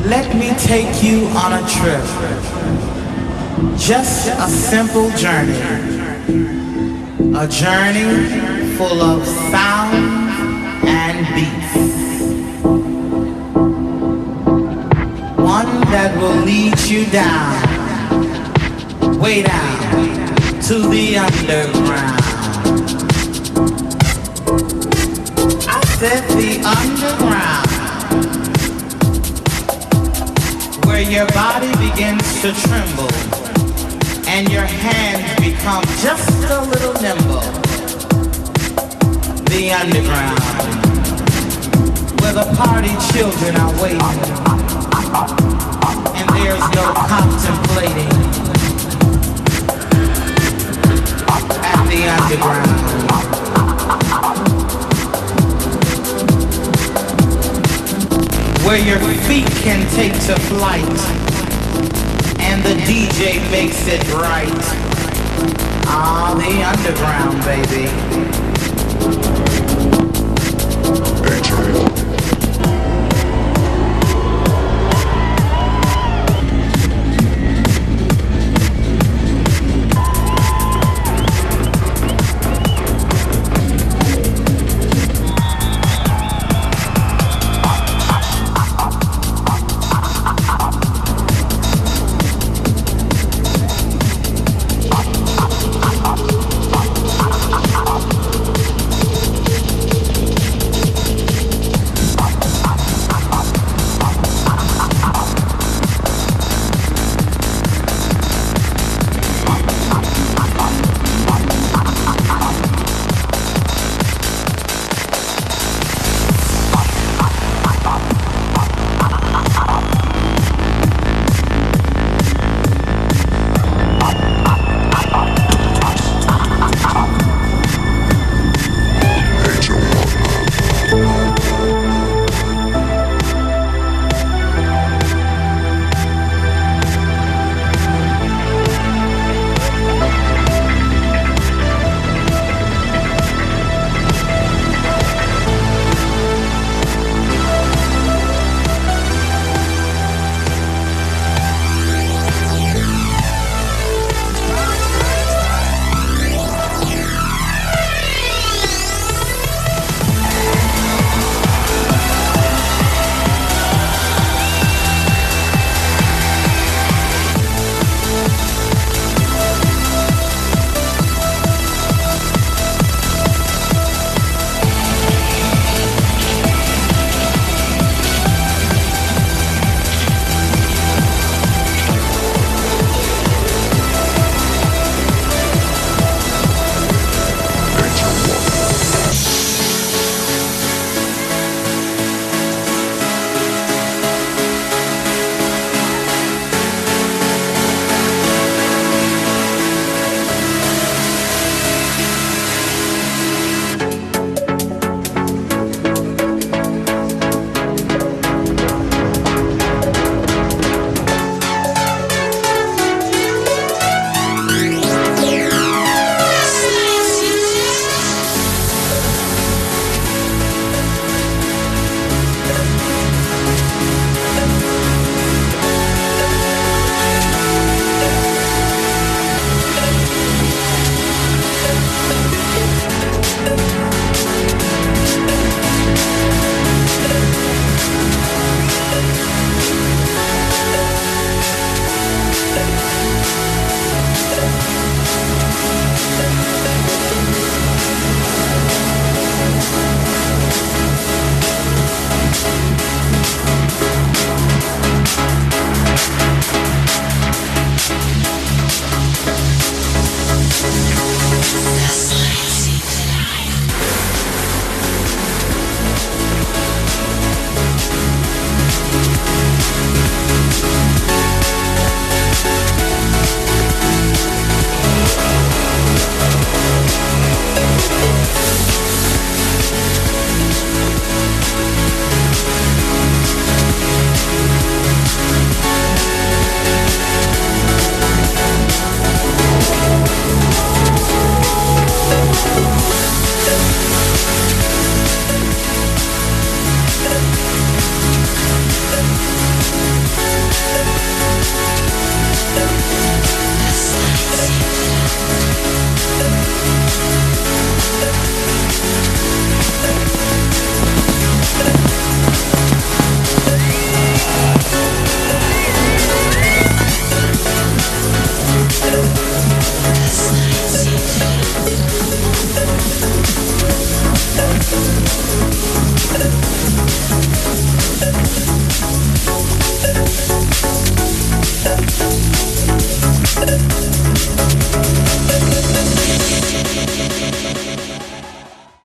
Let me take you on a trip. Just a simple journey. A journey full of sound and beats. One that will lead you down, way down to the underground. I said the underground. Where your body begins to tremble and your hands become just a little nimble. The underground, where the party children are waiting and there's no contemplating. At the underground, where your feet can take to flight and the DJ makes it right. Ah, the underground, baby.